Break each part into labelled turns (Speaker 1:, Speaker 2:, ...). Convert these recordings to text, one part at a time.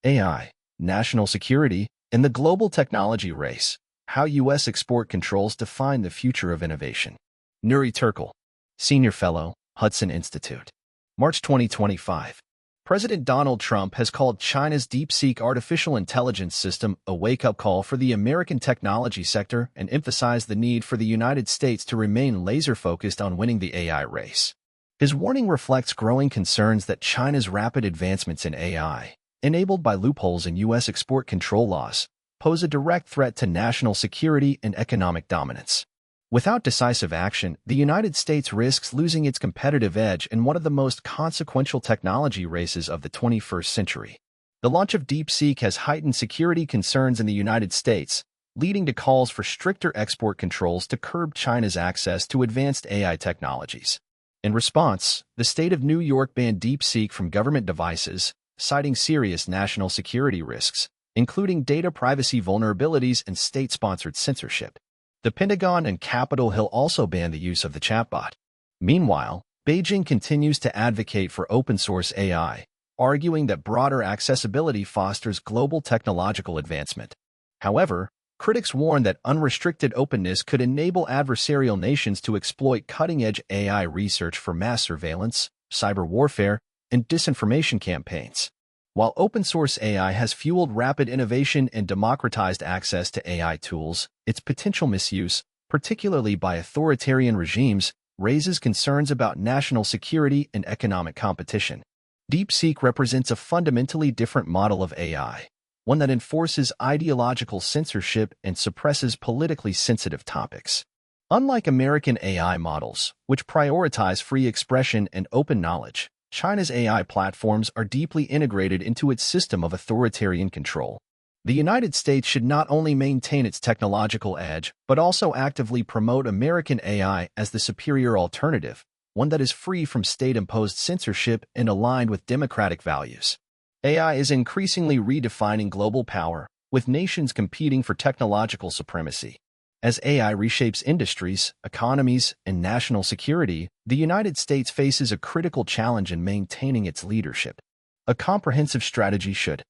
Speaker 1: AI, national security, and the global technology race. How U.S. export controls define the future of innovation. Nury Turkel, Senior Fellow, Hudson Institute. March 2025. President Donald Trump has called China's DeepSeek artificial intelligence system a wake-up call for the American technology sector and emphasized the need for the United States to remain laser-focused on winning the AI race. His warning reflects growing concerns that China's rapid advancements in AI, enabled by loopholes in U.S. export control laws, pose a direct threat to national security and economic dominance. Without decisive action, the United States risks losing its competitive edge in one of the most consequential technology races of the 21st century. The launch of DeepSeek has heightened security concerns in the United States, leading to calls for stricter export controls to curb China's access to advanced AI technologies. In response, the state of New York banned DeepSeek from government devices, citing serious national security risks, including data privacy vulnerabilities and state-sponsored censorship. The Pentagon and Capitol Hill also banned the use of the chatbot. Meanwhile, Beijing continues to advocate for open-source AI, arguing that broader accessibility fosters global technological advancement. However, critics warn that unrestricted openness could enable adversarial nations to exploit cutting-edge AI research for mass surveillance, cyber warfare, and disinformation campaigns. While open-source AI has fueled rapid innovation and democratized access to AI tools, its potential misuse, particularly by authoritarian regimes, raises concerns about national security and economic competition. DeepSeek represents a fundamentally different model of AI, one that enforces ideological censorship and suppresses politically sensitive topics. Unlike American AI models, which prioritize free expression and open knowledge, China's AI platforms are deeply integrated into its system of authoritarian control. The United States should not only maintain its technological edge, but also actively promote American AI as the superior alternative, one that is free from state-imposed censorship and aligned with democratic values. AI is increasingly redefining global power, with nations competing for technological supremacy. As AI reshapes industries, economies, and national security, the United States faces a critical challenge in maintaining its leadership. A comprehensive strategy should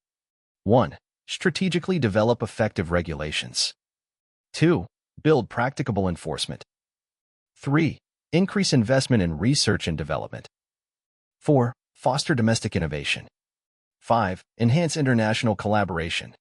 Speaker 1: 1. Strategically develop effective regulations. 2. Build practicable enforcement. 3. Increase investment in research and development. 4. Foster domestic innovation. 5. Enhance international collaboration.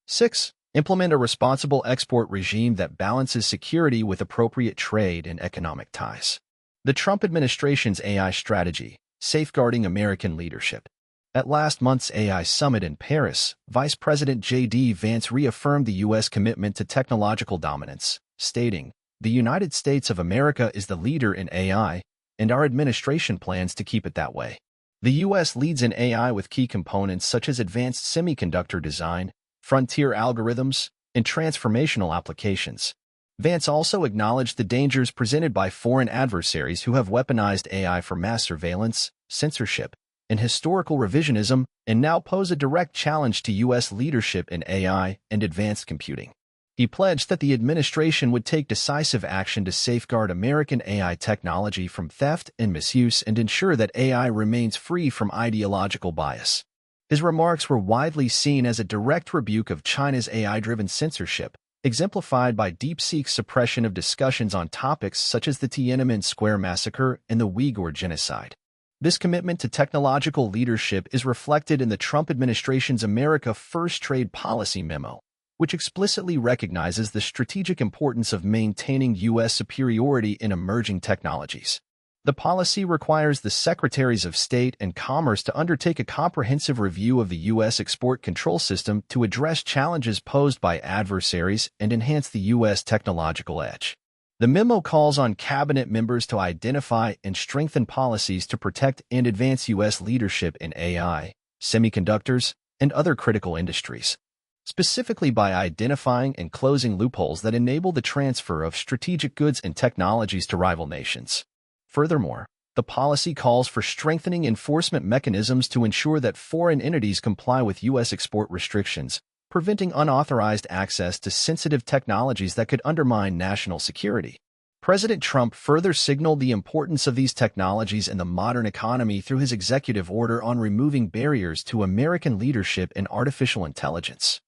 Speaker 1: 6. Implement a responsible export regime that balances security with appropriate trade and economic ties. The Trump administration's AI strategy, safeguarding American leadership. At last month's AI summit in Paris, Vice President J.D. Vance reaffirmed the U.S. commitment to technological dominance, stating, "The United States of America is the leader in AI, and our administration plans to keep it that way." The U.S. leads in AI with key components such as advanced semiconductor design, frontier algorithms, and transformational applications. Vance also acknowledged the dangers presented by foreign adversaries who have weaponized AI for mass surveillance, censorship, and historical revisionism, and now pose a direct challenge to U.S. leadership in AI and advanced computing. He pledged that the administration would take decisive action to safeguard American AI technology from theft and misuse and ensure that AI remains free from ideological bias. His remarks were widely seen as a direct rebuke of China's AI-driven censorship, exemplified by DeepSeek's suppression of discussions on topics such as the Tiananmen Square massacre and the Uyghur genocide. This commitment to technological leadership is reflected in the Trump administration's America First trade policy memo, which explicitly recognizes the strategic importance of maintaining U.S. superiority in emerging technologies. The policy requires the Secretaries of State and Commerce to undertake a comprehensive review of the U.S. export control system to address challenges posed by adversaries and enhance the U.S. technological edge. The memo calls on cabinet members to identify and strengthen policies to protect and advance U.S. leadership in AI, semiconductors, and other critical industries, specifically by identifying and closing loopholes that enable the transfer of strategic goods and technologies to rival nations. Furthermore, the policy calls for strengthening enforcement mechanisms to ensure that foreign entities comply with U.S. export restrictions, preventing unauthorized access to sensitive technologies that could undermine national security. President Trump further signaled the importance of these technologies in the modern economy through his executive order on removing barriers to American leadership in artificial intelligence,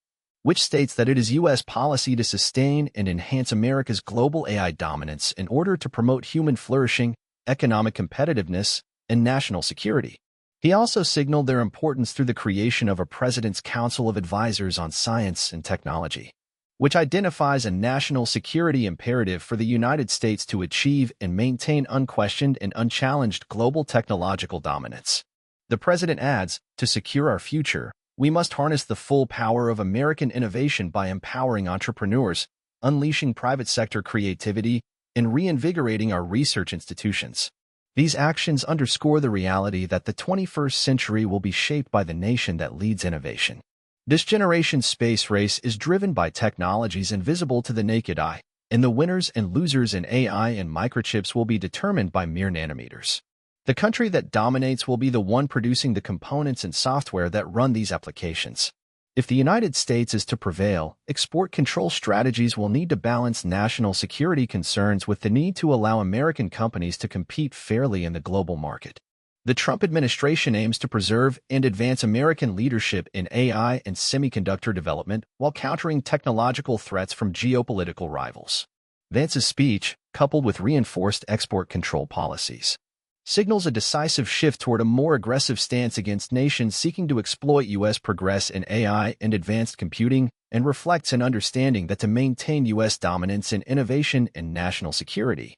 Speaker 1: which states that it is U.S. policy to sustain and enhance America's global AI dominance in order to promote human flourishing, economic competitiveness, and national security. He also signaled their importance through the creation of a President's Council of Advisors on Science and Technology, which identifies a national security imperative for the United States to achieve and maintain unquestioned and unchallenged global technological dominance. The President adds, to secure our future, we must harness the full power of American innovation by empowering entrepreneurs, unleashing private sector creativity, and reinvigorating our research institutions. These actions underscore the reality that the 21st century will be shaped by the nation that leads innovation. This generation's space race is driven by technologies invisible to the naked eye, and the winners and losers in AI and microchips will be determined by mere nanometers. The country that dominates will be the one producing the components and software that run these applications. If the United States is to prevail, export control strategies will need to balance national security concerns with the need to allow American companies to compete fairly in the global market. The Trump administration aims to preserve and advance American leadership in AI and semiconductor development while countering technological threats from geopolitical rivals. Vance's speech, coupled with reinforced export control policies, signals a decisive shift toward a more aggressive stance against nations seeking to exploit U.S. progress in AI and advanced computing, and reflects an understanding that to maintain U.S. dominance in innovation and national security,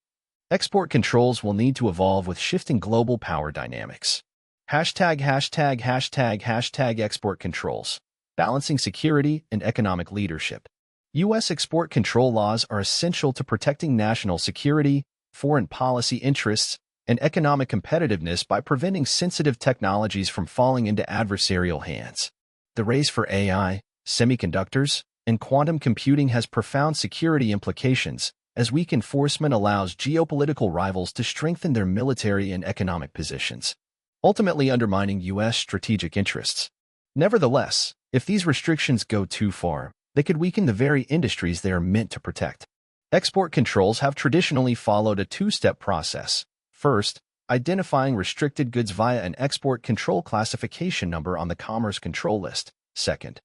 Speaker 1: export controls will need to evolve with shifting global power dynamics. Export controls, balancing security and economic leadership. U.S. export control laws are essential to protecting national security, foreign policy interests, and economic competitiveness by preventing sensitive technologies from falling into adversarial hands. The race for AI, semiconductors, and quantum computing has profound security implications, as weak enforcement allows geopolitical rivals to strengthen their military and economic positions, ultimately undermining U.S. strategic interests. Nevertheless, if these restrictions go too far, they could weaken the very industries they are meant to protect. Export controls have traditionally followed a two-step process. First, identifying restricted goods via an export control classification number on the Commerce Control List. Second,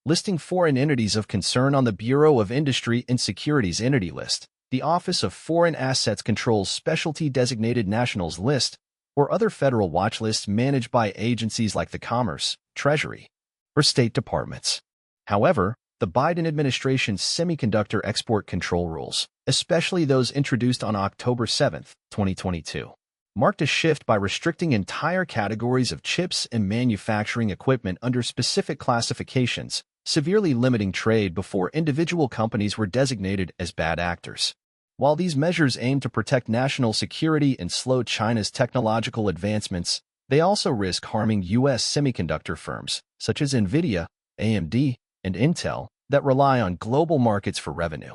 Speaker 1: listing foreign entities of concern on the Bureau of Industry and Securities Entity List, the Office of Foreign Assets Control's Specialty Designated Nationals List, or other federal watch lists managed by agencies like the Commerce, Treasury, or State Departments. However, the Biden administration's semiconductor export control rules, especially those introduced on October 7, 2022, marked a shift by restricting entire categories of chips and manufacturing equipment under specific classifications, severely limiting trade before individual companies were designated as bad actors. While these measures aim to protect national security and slow China's technological advancements, they also risk harming U.S. semiconductor firms, such as NVIDIA, AMD, and Intel, that rely on global markets for revenue.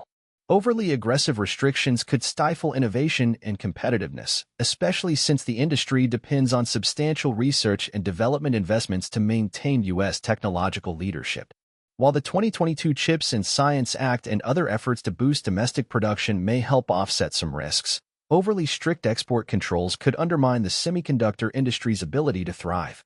Speaker 1: Overly aggressive restrictions could stifle innovation and competitiveness, especially since the industry depends on substantial research and development investments to maintain U.S. technological leadership. While the 2022 CHIPS and Science Act and other efforts to boost domestic production may help offset some risks, overly strict export controls could undermine the semiconductor industry's ability to thrive,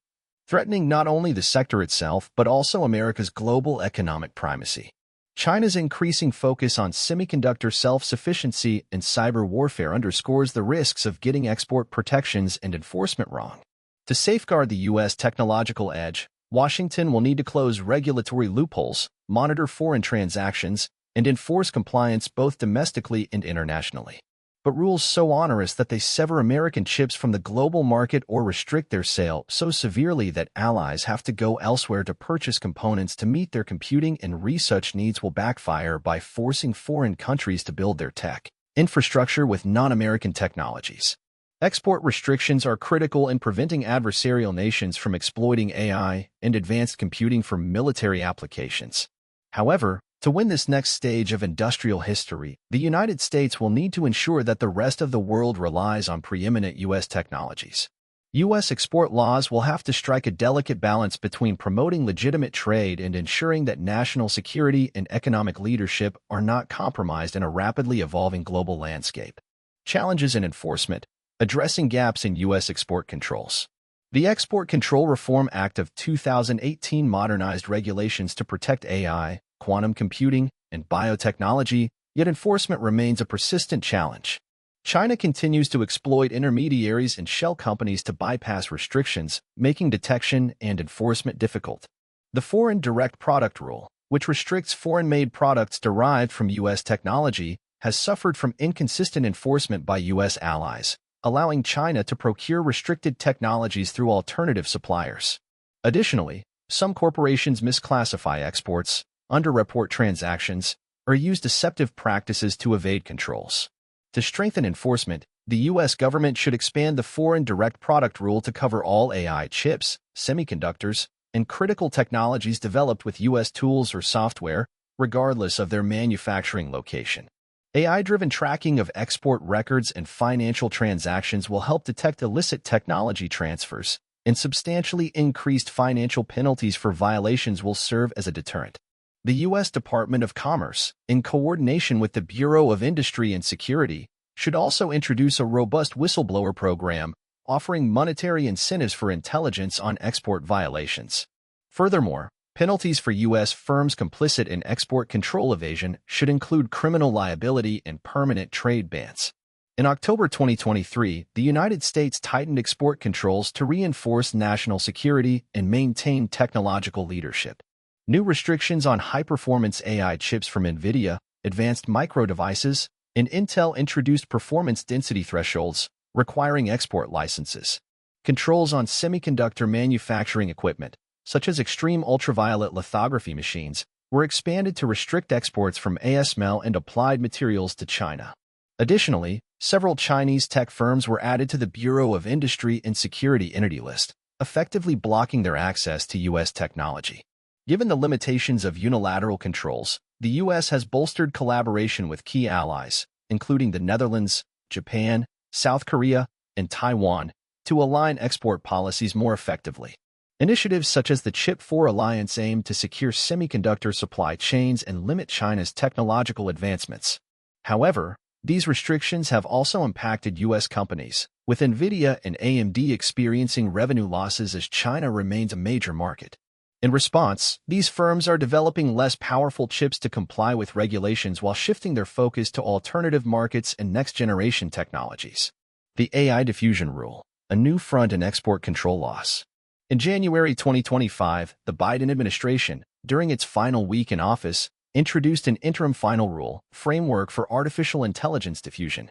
Speaker 1: threatening not only the sector itself but also America's global economic primacy. China's increasing focus on semiconductor self-sufficiency and cyber warfare underscores the risks of getting export protections and enforcement wrong. To safeguard the U.S. technological edge, Washington will need to close regulatory loopholes, monitor foreign transactions, and enforce compliance both domestically and internationally. But rules so onerous that they sever American chips from the global market or restrict their sale so severely that allies have to go elsewhere to purchase components to meet their computing and research needs will backfire by forcing foreign countries to build their tech infrastructure with non-American technologies. Export restrictions are critical in preventing adversarial nations from exploiting AI and advanced computing for military applications. However, to win this next stage of industrial history, the United States will need to ensure that the rest of the world relies on preeminent U.S. technologies. U.S. export laws will have to strike a delicate balance between promoting legitimate trade and ensuring that national security and economic leadership are not compromised in a rapidly evolving global landscape. Challenges in enforcement. Addressing gaps in U.S. export controls. The Export Control Reform Act of 2018 modernized regulations to protect AI, quantum computing, and biotechnology, yet enforcement remains a persistent challenge. China continues to exploit intermediaries and shell companies to bypass restrictions, making detection and enforcement difficult. The Foreign Direct Product Rule, which restricts foreign-made products derived from U.S. technology, has suffered from inconsistent enforcement by U.S. allies, allowing China to procure restricted technologies through alternative suppliers. Additionally, some corporations misclassify exports, underreport transactions, or use deceptive practices to evade controls. To strengthen enforcement, the U.S. government should expand the Foreign Direct Product Rule to cover all AI chips, semiconductors, and critical technologies developed with U.S. tools or software, regardless of their manufacturing location. AI-driven tracking of export records and financial transactions will help detect illicit technology transfers, and substantially increased financial penalties for violations will serve as a deterrent. The U.S. Department of Commerce, in coordination with the Bureau of Industry and Security, should also introduce a robust whistleblower program, offering monetary incentives for intelligence on export violations. Furthermore, penalties for U.S. firms complicit in export control evasion should include criminal liability and permanent trade bans. In October 2023, the United States tightened export controls to reinforce national security and maintain technological leadership. New restrictions on high-performance AI chips from NVIDIA, Advanced Micro Devices, and Intel introduced performance density thresholds, requiring export licenses. Controls on semiconductor manufacturing equipment, such as extreme ultraviolet lithography machines, were expanded to restrict exports from ASML and Applied Materials to China. Additionally, several Chinese tech firms were added to the Bureau of Industry and Security Entity List, effectively blocking their access to U.S. technology. Given the limitations of unilateral controls, the U.S. has bolstered collaboration with key allies, including the Netherlands, Japan, South Korea, and Taiwan, to align export policies more effectively. Initiatives such as the Chip 4 Alliance aim to secure semiconductor supply chains and limit China's technological advancements. However, these restrictions have also impacted U.S. companies, with NVIDIA and AMD experiencing revenue losses as China remains a major market. In response, these firms are developing less powerful chips to comply with regulations while shifting their focus to alternative markets and next-generation technologies. The AI Diffusion Rule, a new front in export control laws. In January 2025, the Biden administration, during its final week in office, introduced an interim final rule framework for artificial intelligence diffusion.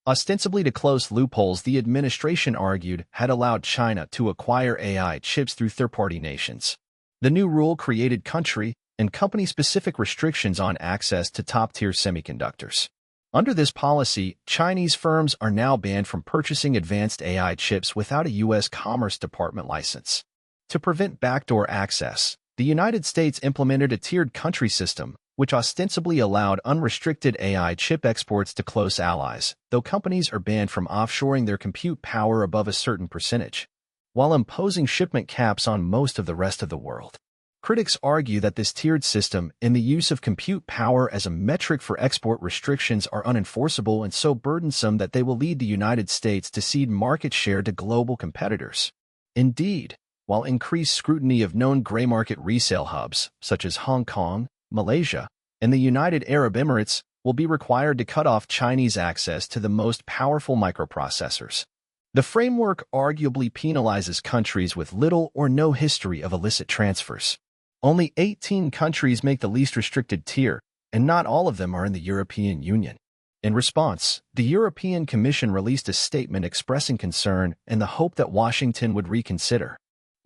Speaker 1: Ostensibly to close loopholes the administration argued had allowed China to acquire AI chips through third-party nations. The new rule created country and company-specific restrictions on access to top-tier semiconductors. Under this policy, Chinese firms are now banned from purchasing advanced AI chips without a U.S. Commerce Department license. To prevent backdoor access, the United States implemented a tiered country system, which ostensibly allowed unrestricted AI chip exports to close allies, though companies are banned from offshoring their compute power above a certain percentage, while imposing shipment caps on most of the rest of the world. Critics argue that this tiered system and the use of compute power as a metric for export restrictions are unenforceable and so burdensome that they will lead the United States to cede market share to global competitors. Indeed, while increased scrutiny of known gray market resale hubs, such as Hong Kong, Malaysia, and the United Arab Emirates, will be required to cut off Chinese access to the most powerful microprocessors. The framework arguably penalizes countries with little or no history of illicit transfers. Only 18 countries make the least restricted tier, and not all of them are in the European Union. In response, the European Commission released a statement expressing concern and the hope that Washington would reconsider.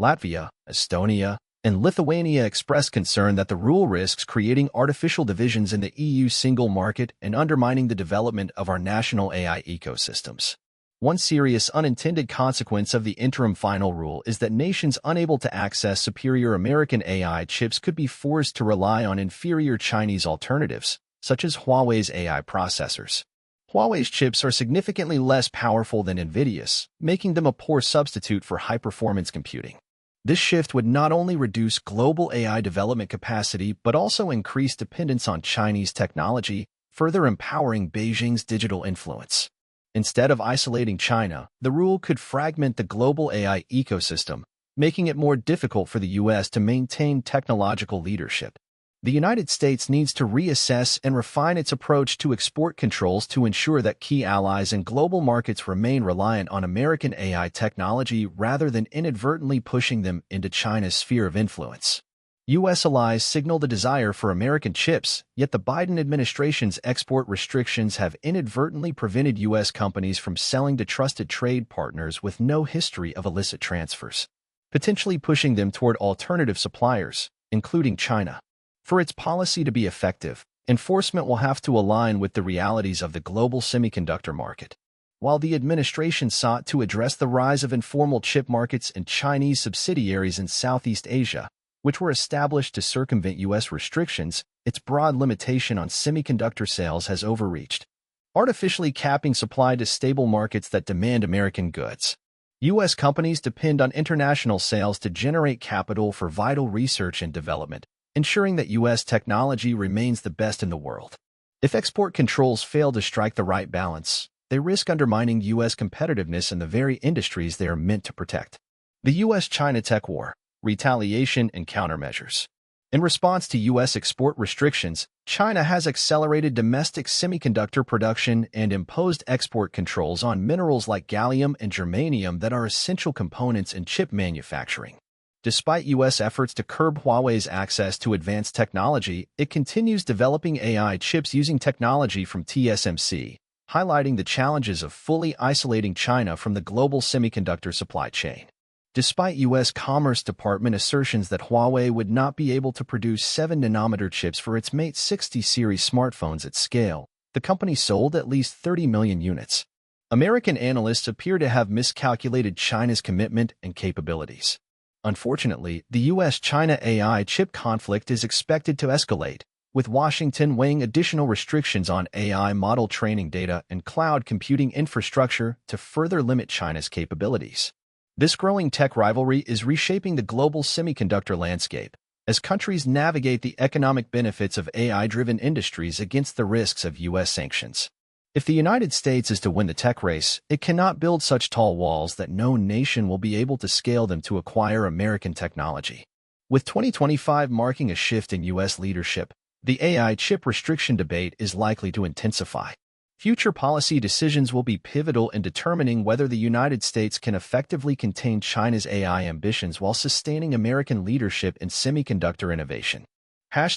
Speaker 1: Latvia, Estonia, and Lithuania expressed concern that the rule risks creating artificial divisions in the EU single market and undermining the development of our national AI ecosystems. One serious unintended consequence of the interim final rule is that nations unable to access superior American AI chips could be forced to rely on inferior Chinese alternatives, such as Huawei's AI processors. Huawei's chips are significantly less powerful than NVIDIA's, making them a poor substitute for high-performance computing. This shift would not only reduce global AI development capacity but also increase dependence on Chinese technology, further empowering Beijing's digital influence. Instead of isolating China, the rule could fragment the global AI ecosystem, making it more difficult for the U.S. to maintain technological leadership. The United States needs to reassess and refine its approach to export controls to ensure that key allies and global markets remain reliant on American AI technology rather than inadvertently pushing them into China's sphere of influence. U.S. allies signaled a desire for American chips, yet the Biden administration's export restrictions have inadvertently prevented U.S. companies from selling to trusted trade partners with no history of illicit transfers, potentially pushing them toward alternative suppliers, including China. For its policy to be effective, enforcement will have to align with the realities of the global semiconductor market. While the administration sought to address the rise of informal chip markets and Chinese subsidiaries in Southeast Asia, which were established to circumvent U.S. restrictions, its broad limitation on semiconductor sales has overreached, artificially capping supply to stable markets that demand American goods. U.S. companies depend on international sales to generate capital for vital research and development, ensuring that U.S. technology remains the best in the world. If export controls fail to strike the right balance, they risk undermining U.S. competitiveness in the very industries they are meant to protect. The U.S.-China tech war, retaliation, and countermeasures. In response to U.S. export restrictions, China has accelerated domestic semiconductor production and imposed export controls on minerals like gallium and germanium that are essential components in chip manufacturing. Despite U.S. efforts to curb Huawei's access to advanced technology, it continues developing AI chips using technology from TSMC, highlighting the challenges of fully isolating China from the global semiconductor supply chain. Despite U.S. Commerce Department assertions that Huawei would not be able to produce 7-nanometer chips for its Mate 60 series smartphones at scale, the company sold at least 30 million units. American analysts appear to have miscalculated China's commitment and capabilities. Unfortunately, the U.S.-China AI chip conflict is expected to escalate, with Washington weighing additional restrictions on AI model training data and cloud computing infrastructure to further limit China's capabilities. This growing tech rivalry is reshaping the global semiconductor landscape, as countries navigate the economic benefits of AI-driven industries against the risks of U.S. sanctions. If the United States is to win the tech race, it cannot build such tall walls that no nation will be able to scale them to acquire American technology. With 2025 marking a shift in U.S. leadership, the AI chip restriction debate is likely to intensify. Future policy decisions will be pivotal in determining whether the United States can effectively contain China's AI ambitions while sustaining American leadership in semiconductor innovation. ######global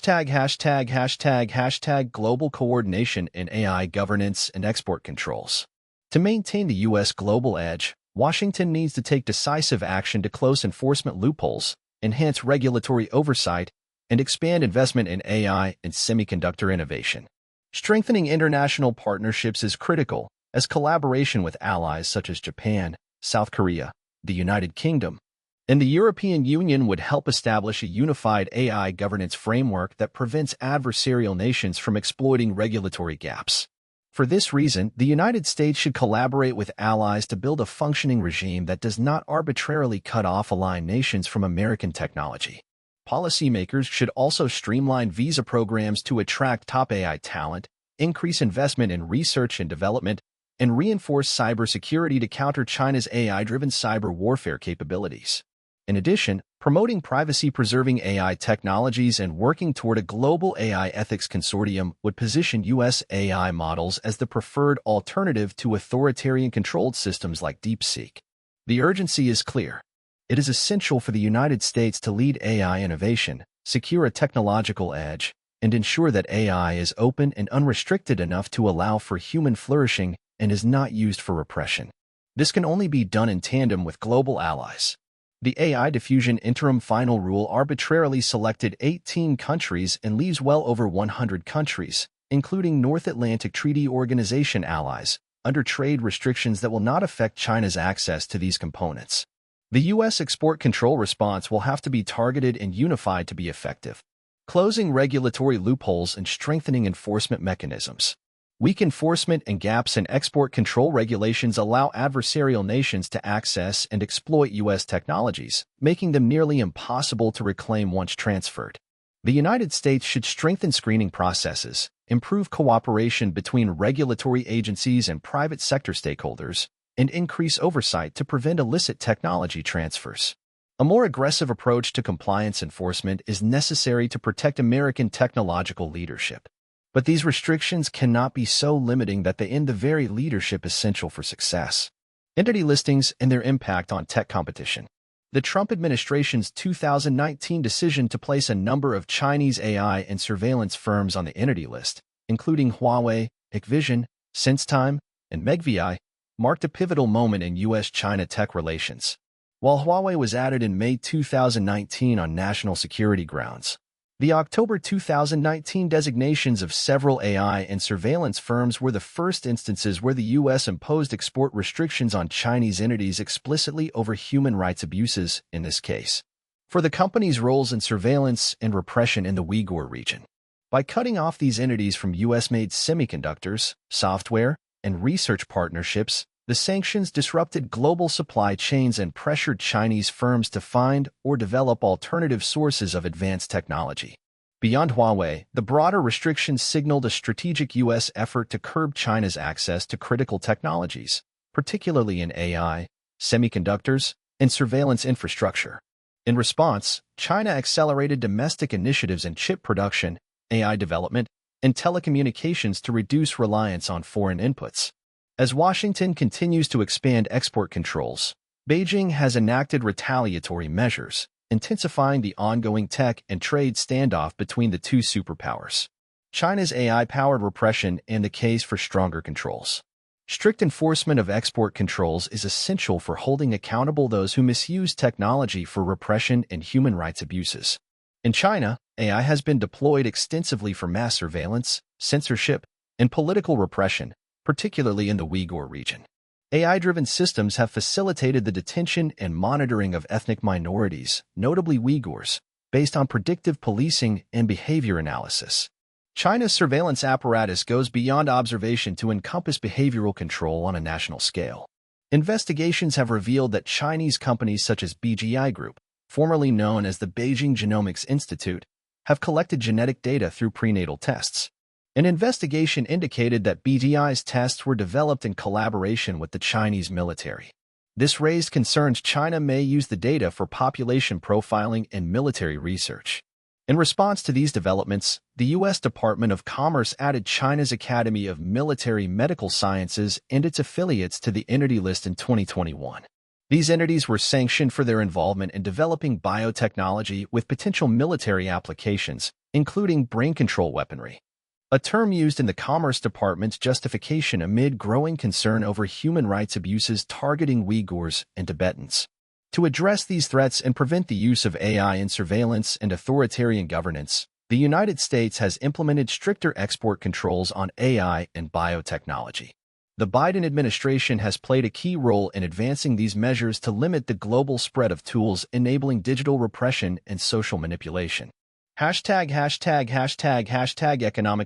Speaker 1: coordination in AI governance and export controls. To maintain the U.S. global edge, Washington needs to take decisive action to close enforcement loopholes, enhance regulatory oversight, and expand investment in AI and semiconductor innovation. Strengthening international partnerships is critical, as collaboration with allies such as Japan, South Korea, the United Kingdom, and the European Union would help establish a unified AI governance framework that prevents adversarial nations from exploiting regulatory gaps. For this reason, the United States should collaborate with allies to build a functioning regime that does not arbitrarily cut off aligned nations from American technology. Policymakers should also streamline visa programs to attract top AI talent, increase investment in research and development, and reinforce cybersecurity to counter China's AI-driven cyber warfare capabilities. In addition, promoting privacy-preserving AI technologies and working toward a global AI ethics consortium would position U.S. AI models as the preferred alternative to authoritarian-controlled systems like DeepSeek. The urgency is clear. It is essential for the United States to lead AI innovation, secure a technological edge, and ensure that AI is open and unrestricted enough to allow for human flourishing and is not used for repression. This can only be done in tandem with global allies. The AI diffusion interim final rule arbitrarily selected 18 countries and leaves well over 100 countries, including North Atlantic Treaty Organization allies, under trade restrictions that will not affect China's access to these components. The U.S. export control response will have to be targeted and unified to be effective, closing regulatory loopholes and strengthening enforcement mechanisms. Weak enforcement and gaps in export control regulations allow adversarial nations to access and exploit U.S. technologies, making them nearly impossible to reclaim once transferred. The United States should strengthen screening processes, improve cooperation between regulatory agencies and private sector stakeholders, and increase oversight to prevent illicit technology transfers. A more aggressive approach to compliance enforcement is necessary to protect American technological leadership. But these restrictions cannot be so limiting that they end the very leadership essential for success. Entity listings and their impact on tech competition. The Trump administration's 2019 decision to place a number of Chinese AI and surveillance firms on the entity list, including Huawei, Hikvision, SenseTime, and Megvii, marked a pivotal moment in U.S.-China tech relations. While Huawei was added in May 2019 on national security grounds, the October 2019 designations of several AI and surveillance firms were the first instances where the U.S. imposed export restrictions on Chinese entities explicitly over human rights abuses, in this case, for the company's roles in surveillance and repression in the Uyghur region. By cutting off these entities from U.S.-made semiconductors, software, and research partnerships, the sanctions disrupted global supply chains and pressured Chinese firms to find or develop alternative sources of advanced technology. Beyond Huawei, the broader restrictions signaled a strategic U.S. effort to curb China's access to critical technologies, particularly in AI, semiconductors, and surveillance infrastructure. In response, China accelerated domestic initiatives in chip production, AI development, and telecommunications to reduce reliance on foreign inputs. As Washington continues to expand export controls, Beijing has enacted retaliatory measures, intensifying the ongoing tech and trade standoff between the two superpowers. China's AI-powered repression and the case for stronger controls. Strict enforcement of export controls is essential for holding accountable those who misuse technology for repression and human rights abuses. In China, AI has been deployed extensively for mass surveillance, censorship, and political repression, particularly in the Uyghur region. AI-driven systems have facilitated the detention and monitoring of ethnic minorities, notably Uyghurs, based on predictive policing and behavior analysis. China's surveillance apparatus goes beyond observation to encompass behavioral control on a national scale. Investigations have revealed that Chinese companies such as BGI Group, formerly known as the Beijing Genomics Institute, have collected genetic data through prenatal tests. An investigation indicated that BGI's tests were developed in collaboration with the Chinese military. This raised concerns China may use the data for population profiling and military research. In response to these developments, the U.S. Department of Commerce added China's Academy of Military Medical Sciences and its affiliates to the entity list in 2021. These entities were sanctioned for their involvement in developing biotechnology with potential military applications, including brain control weaponry, a term used in the Commerce Department's justification amid growing concern over human rights abuses targeting Uyghurs and Tibetans. To address these threats and prevent the use of AI in surveillance and authoritarian governance, the United States has implemented stricter export controls on AI and biotechnology. The Biden administration has played a key role in advancing these measures to limit the global spread of tools enabling digital repression and social manipulation. #economic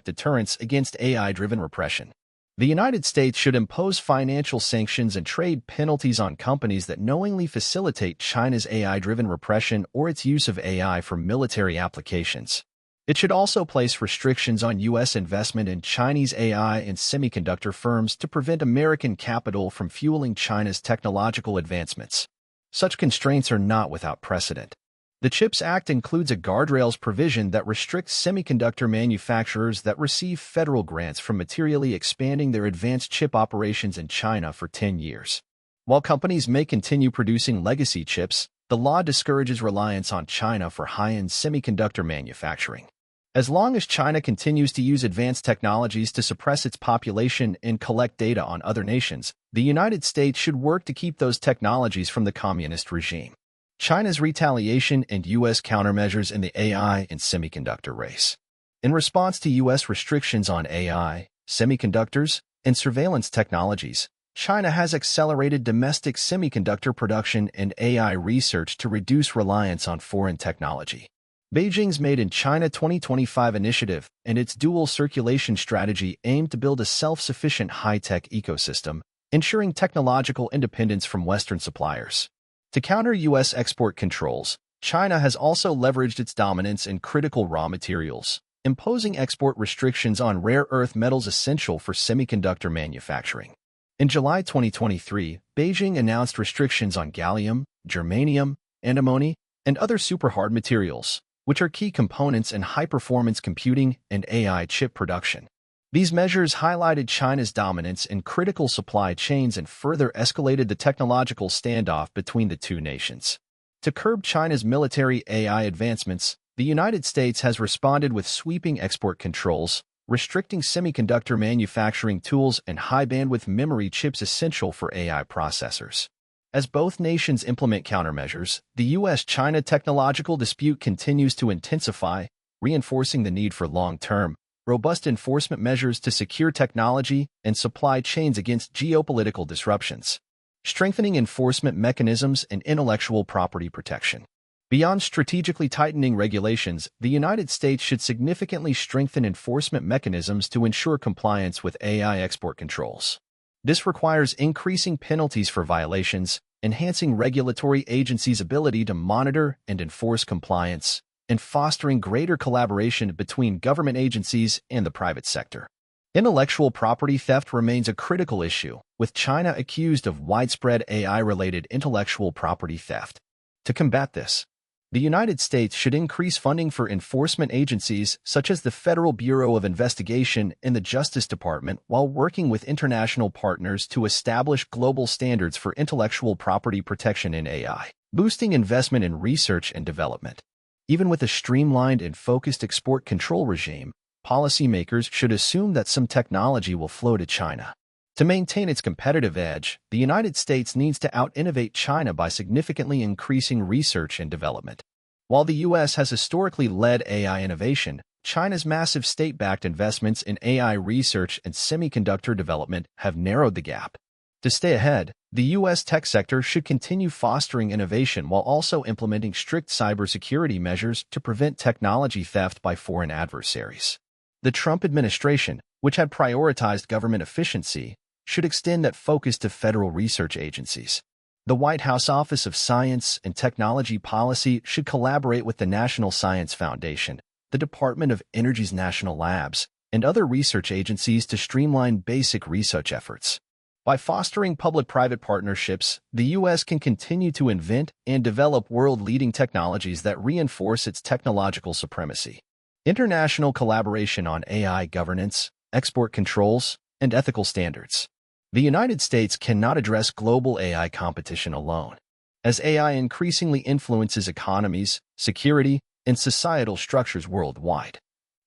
Speaker 1: deterrence against AI-driven repression. The United States should impose financial sanctions and trade penalties on companies that knowingly facilitate China's AI-driven repression or its use of AI for military applications. It should also place restrictions on U.S. investment in Chinese AI and semiconductor firms to prevent American capital from fueling China's technological advancements. Such constraints are not without precedent. The CHIPS Act includes a guardrails provision that restricts semiconductor manufacturers that receive federal grants from materially expanding their advanced chip operations in China for 10 years. While companies may continue producing legacy chips, the law discourages reliance on China for high-end semiconductor manufacturing. As long as China continues to use advanced technologies to suppress its population and collect data on other nations, the United States should work to keep those technologies from the communist regime. China's retaliation and U.S. countermeasures in the AI and semiconductor race. In response to U.S. restrictions on AI, semiconductors, and surveillance technologies, China has accelerated domestic semiconductor production and AI research to reduce reliance on foreign technology. Beijing's Made in China 2025 initiative and its dual circulation strategy aim to build a self-sufficient high-tech ecosystem, ensuring technological independence from Western suppliers. To counter U.S. export controls, China has also leveraged its dominance in critical raw materials, imposing export restrictions on rare earth metals essential for semiconductor manufacturing. In July 2023, Beijing announced restrictions on gallium, germanium, antimony, and other superhard materials, which are key components in high-performance computing and AI chip production. These measures highlighted China's dominance in critical supply chains and further escalated the technological standoff between the two nations. To curb China's military AI advancements, the United States has responded with sweeping export controls, restricting semiconductor manufacturing tools and high-bandwidth memory chips essential for AI processors. As both nations implement countermeasures, the U.S.-China technological dispute continues to intensify, reinforcing the need for long-term, robust enforcement measures to secure technology and supply chains against geopolitical disruptions, strengthening enforcement mechanisms and intellectual property protection. Beyond strategically tightening regulations, the United States should significantly strengthen enforcement mechanisms to ensure compliance with AI export controls. This requires increasing penalties for violations, enhancing regulatory agencies' ability to monitor and enforce compliance, and fostering greater collaboration between government agencies and the private sector. Intellectual property theft remains a critical issue, with China accused of widespread AI-related intellectual property theft. To combat this, the United States should increase funding for enforcement agencies such as the Federal Bureau of Investigation and the Justice Department while working with international partners to establish global standards for intellectual property protection in AI, boosting investment in research and development. Even with a streamlined and focused export control regime, policymakers should assume that some technology will flow to China. To maintain its competitive edge, the United States needs to out-innovate China by significantly increasing research and development. While the U.S. has historically led AI innovation, China's massive state-backed investments in AI research and semiconductor development have narrowed the gap. To stay ahead, the U.S. tech sector should continue fostering innovation while also implementing strict cybersecurity measures to prevent technology theft by foreign adversaries. The Trump administration, which had prioritized government efficiency, should extend that focus to federal research agencies. The White House Office of Science and Technology Policy should collaborate with the National Science Foundation, the Department of Energy's national labs, and other research agencies to streamline basic research efforts. By fostering public-private partnerships, the U.S. can continue to invent and develop world-leading technologies that reinforce its technological supremacy. International collaboration on AI governance, export controls, and ethical standards. The United States cannot address global AI competition alone. As AI increasingly influences economies, security, and societal structures worldwide,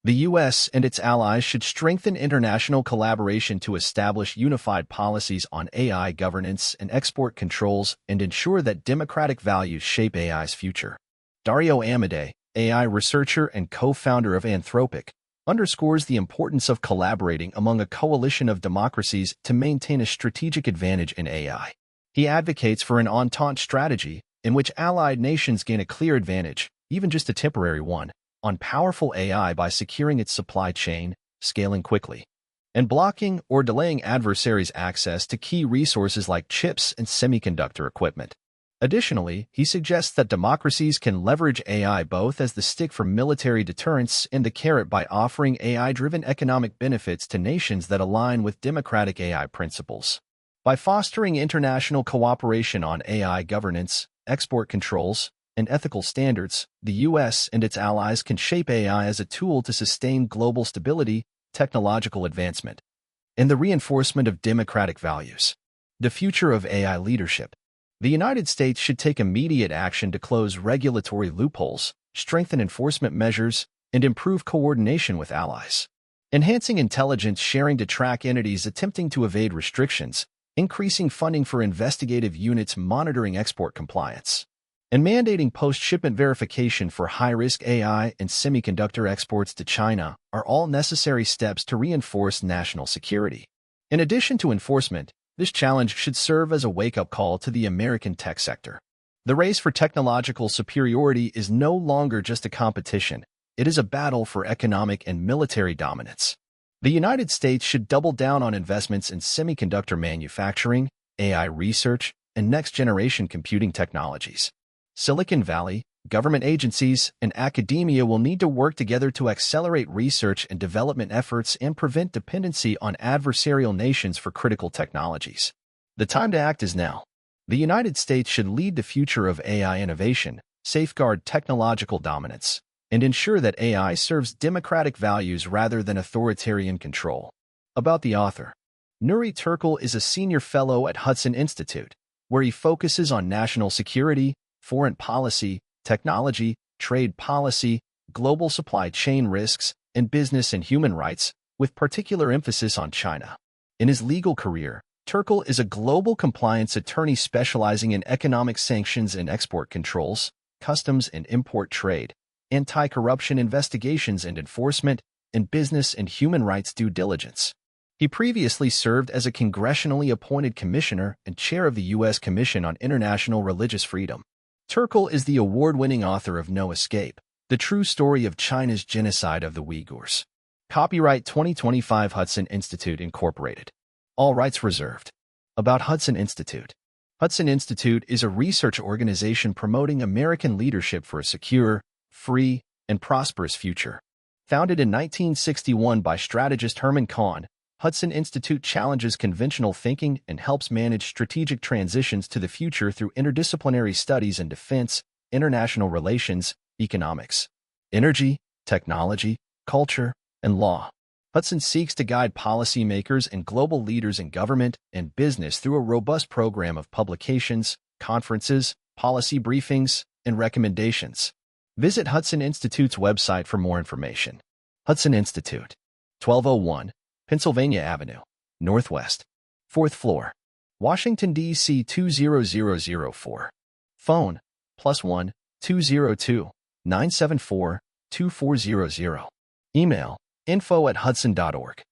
Speaker 1: the U.S. and its allies should strengthen international collaboration to establish unified policies on AI governance and export controls and ensure that democratic values shape AI's future. Dario Amodei, AI researcher and co-founder of Anthropic, underscores the importance of collaborating among a coalition of democracies to maintain a strategic advantage in AI. He advocates for an entente strategy in which allied nations gain a clear advantage, even just a temporary one, on powerful AI by securing its supply chain, scaling quickly, and blocking or delaying adversaries' access to key resources like chips and semiconductor equipment. Additionally, he suggests that democracies can leverage AI both as the stick for military deterrence and the carrot by offering AI-driven economic benefits to nations that align with democratic AI principles. By fostering international cooperation on AI governance, export controls, and ethical standards, the U.S. and its allies can shape AI as a tool to sustain global stability, technological advancement, and the reinforcement of democratic values. The future of AI leadership. The United States should take immediate action to close regulatory loopholes, strengthen enforcement measures, and improve coordination with allies. Enhancing intelligence sharing to track entities attempting to evade restrictions, increasing funding for investigative units monitoring export compliance, and mandating post-shipment verification for high-risk AI and semiconductor exports to China are all necessary steps to reinforce national security. In addition to enforcement, this challenge should serve as a wake-up call to the American tech sector. The race for technological superiority is no longer just a competition, it is a battle for economic and military dominance. The United States should double down on investments in semiconductor manufacturing, AI research, and next-generation computing technologies. Silicon Valley, Government agencies and academia will need to work together to accelerate research and development efforts and prevent dependency on adversarial nations for critical technologies. The time to act is now. The United States should lead the future of AI innovation, safeguard technological dominance, and ensure that AI serves democratic values rather than authoritarian control. About the author. Nury Turkel is a senior fellow at Hudson Institute, where he focuses on national security, foreign policy, technology, trade policy, global supply chain risks, and business and human rights, with particular emphasis on China. In his legal career, Turkel is a global compliance attorney specializing in economic sanctions and export controls, customs and import trade, anti-corruption investigations and enforcement, and business and human rights due diligence. He previously served as a congressionally appointed commissioner and chair of the U.S. Commission on International Religious Freedom. Turkel is the award-winning author of No Escape, The True Story of China's Genocide of the Uyghurs. Copyright 2025 Hudson Institute Incorporated. All rights reserved. About Hudson Institute. Hudson Institute is a research organization promoting American leadership for a secure, free, and prosperous future. Founded in 1961 by strategist Herman Kahn, Hudson Institute challenges conventional thinking and helps manage strategic transitions to the future through interdisciplinary studies in defense, international relations, economics, energy, technology, culture, and law. Hudson seeks to guide policymakers and global leaders in government and business through a robust program of publications, conferences, policy briefings, and recommendations. Visit Hudson Institute's website for more information. Hudson Institute, 1201 Pennsylvania Avenue, Northwest, 4th floor, Washington, D.C. 20004. Phone, +1 202 974 2400. Email, info@hudson.org.